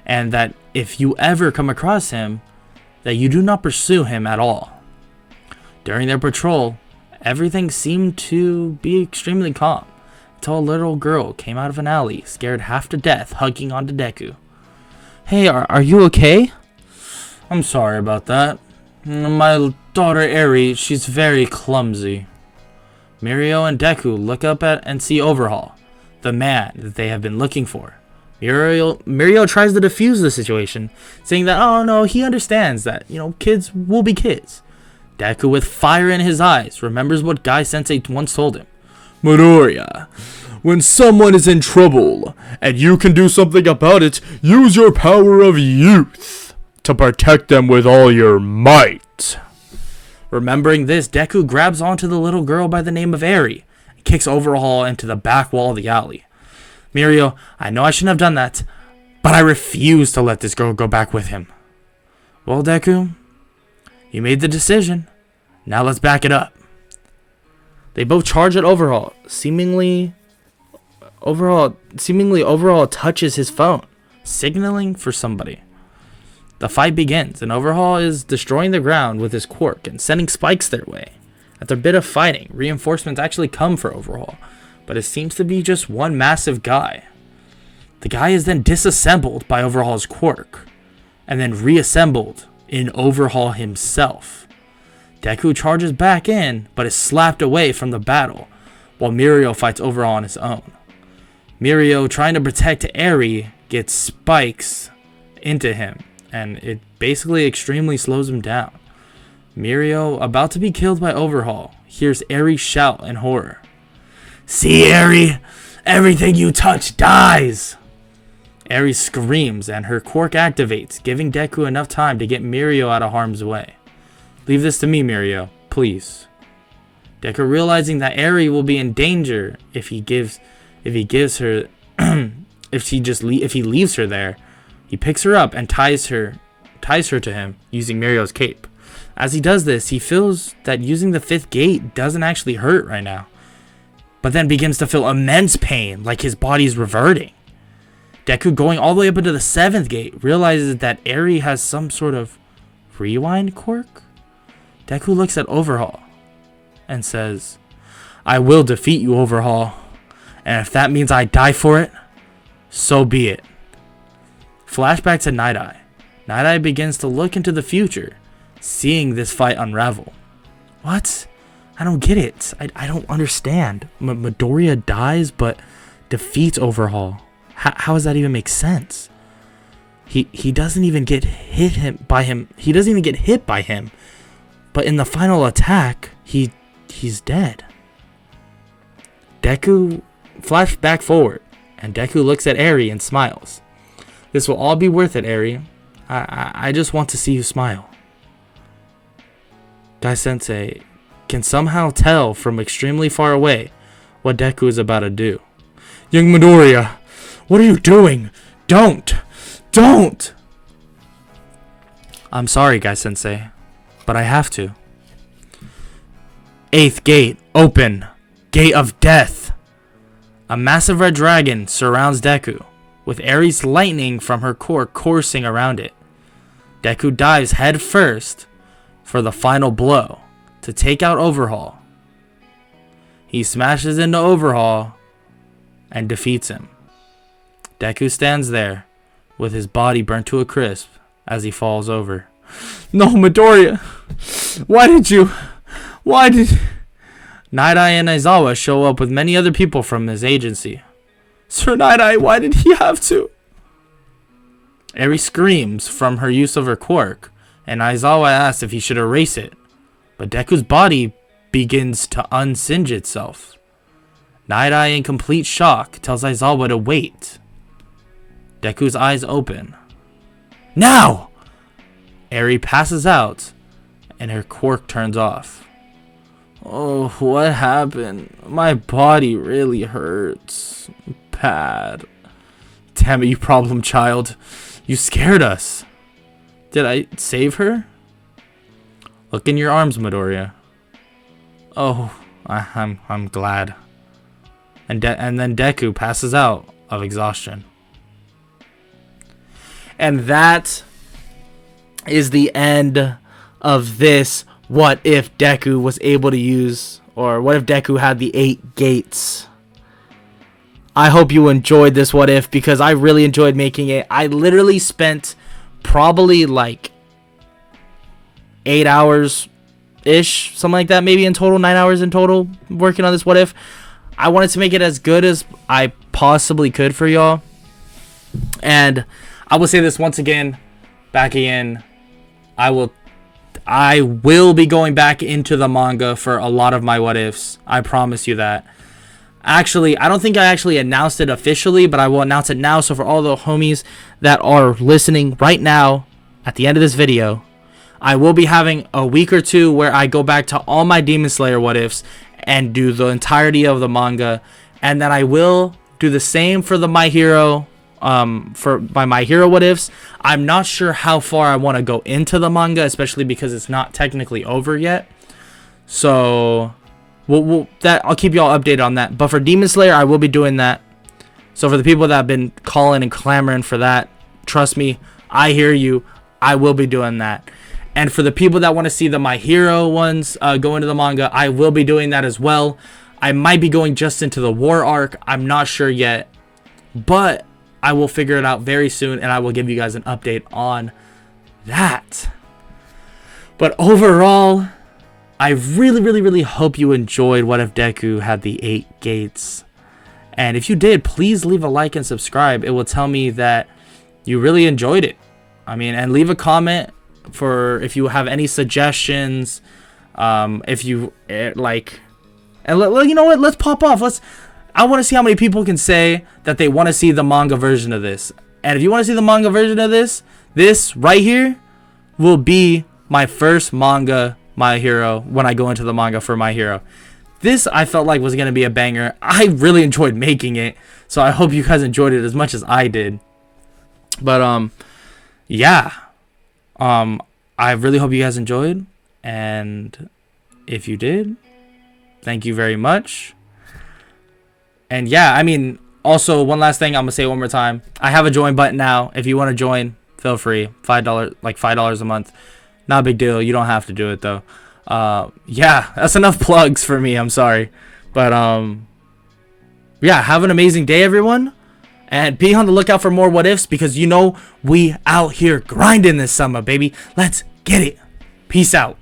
and that if you ever come across him, that you do not pursue him at all. During their patrol, everything seemed to be extremely calm until a little girl came out of an alley, scared half to death, hugging onto Deku. Hey, are you okay? I'm sorry about that. My daughter Eri, she's very clumsy. Mirio and Deku look up at and see Overhaul, the man that they have been looking for. Mirio tries to defuse the situation, saying that, oh no, he understands that, kids will be kids. Deku, with fire in his eyes, remembers what Guy Sensei once told him. Midoriya, when someone is in trouble and you can do something about it, use your power of youth to protect them with all your might. Remembering this, Deku grabs onto the little girl by the name of Eri and kicks Overhaul into the back wall of the alley. Mirio, I know I shouldn't have done that, but I refuse to let this girl go back with him. Well, Deku, you made the decision. Now let's back it up. They both charge at Overhaul. Seemingly Overhaul touches his phone, signaling for somebody. The fight begins, and Overhaul is destroying the ground with his quirk and sending spikes their way. After a bit of fighting, reinforcements actually come for Overhaul, but it seems to be just one massive guy. The guy is then disassembled by Overhaul's quirk, and then reassembled in Overhaul himself. Deku charges back in, but is slapped away from the battle, while Mirio fights Overhaul on his own. Mirio, trying to protect Eri, gets spikes into him, and it basically extremely slows him down. Mirio, about to be killed by Overhaul, hears Eri shout in horror. See, Eri? Everything you touch dies! Eri screams and her quirk activates, giving Deku enough time to get Mirio out of harm's way. Leave this to me, Mirio, please. Deku, realizing that Eri will be in danger if he leaves her there, he picks her up and ties her to him using Mirio's cape. As he does this, he feels that using the 5th gate doesn't actually hurt right now, but then begins to feel immense pain, like his body's reverting. Deku, going all the way up into the 7th gate, realizes that Eri has some sort of rewind quirk. Deku looks at Overhaul and says, I will defeat you, Overhaul, and if that means I die for it, so be it. Flashback to Night Eye. Night Eye begins to look into the future, seeing this fight unravel. What? I don't get it. I don't understand. Midoriya dies but defeats Overhaul. How does that even make sense? He doesn't even get hit by him. He doesn't even get hit by him. But in the final attack, he's dead. Deku flashed back forward, and Deku looks at Eri and smiles. This will all be worth it, Eri. I just want to see you smile. Guy Sensei can somehow tell from extremely far away what Deku is about to do. Young Midoriya, what are you doing? Don't! I'm sorry, Guy Sensei, but I have to. 8th gate, open. Gate of death. A massive red dragon surrounds Deku, with Eri's lightning from her core coursing around it. Deku dives head first for the final blow to take out Overhaul. He smashes into Overhaul and defeats him. Deku stands there with his body burnt to a crisp as he falls over. No, Midoriya! Why did... Night Eye and Aizawa show up with many other people from his agency. Sir Night Eye, why did he have to? Eri screams from her use of her quirk, and Aizawa asks if he should erase it, but Deku's body begins to unsinge itself. Night Eye, in complete shock, tells Aizawa to wait. Deku's eyes open. Now! Eri passes out, and her quirk turns off. Oh, what happened? My body really hurts. Bad. Damn it, you problem child. You scared us. Did I save her? Look in your arms, Midoriya. Oh, I'm glad. And then Deku passes out of exhaustion. And that is the end of this. What if Deku was able to use, or what if Deku had the 8 gates? I hope you enjoyed this what if, because I really enjoyed making it. I literally spent probably like 8 hours ish, something like that, maybe in total, 9 hours in total working on this what if. I wanted to make it as good as I possibly could for y'all. And I will say this once again, back again, I will be going back into the manga for a lot of my what ifs. I promise you that. Actually, I don't think I actually announced it officially, but I will announce it now. So for all the homies that are listening right now, at the end of this video, I will be having a week or two where I go back to all my Demon Slayer what ifs and do the entirety of the manga. And then I will do the same for the My Hero, for My Hero what ifs. I'm not sure how far I want to go into the manga, especially because it's not technically over yet. So I'll keep y'all updated on that. But for Demon Slayer, I will be doing that. So for the people that have been calling and clamoring for that, trust me, I hear you. I will be doing that. And for the people that want to see the My Hero ones go into the manga, I will be doing that as well. I might be going just into the war arc. I'm not sure yet. But I will figure it out very soon, and I will give you guys an update on that. But overall, I really hope you enjoyed What If Deku had the 8 gates. And if you did, please leave a like and subscribe. It will tell me that you really enjoyed it. I mean, and leave a comment for if you have any suggestions. If you like, and you know what? Let's pop off. I want to see how many people can say that they want to see the manga version of this. And if you want to see the manga version of this right here will be my first manga My Hero when I go into the manga for My Hero. This I felt like was going to be a banger. I really enjoyed making it, so I hope you guys enjoyed it as much as I did. But yeah. I really hope you guys enjoyed, and if you did, thank you very much. And yeah, I mean, also one last thing, I'm gonna say it one more time. I have a join button now. If you want to join, feel free. $5 a month. Not a big deal. You don't have to do it though. Yeah, that's enough plugs for me. I'm sorry, but yeah, have an amazing day, everyone. And be on the lookout for more what ifs, because you know we out here grinding this summer, baby. Let's get it. Peace out.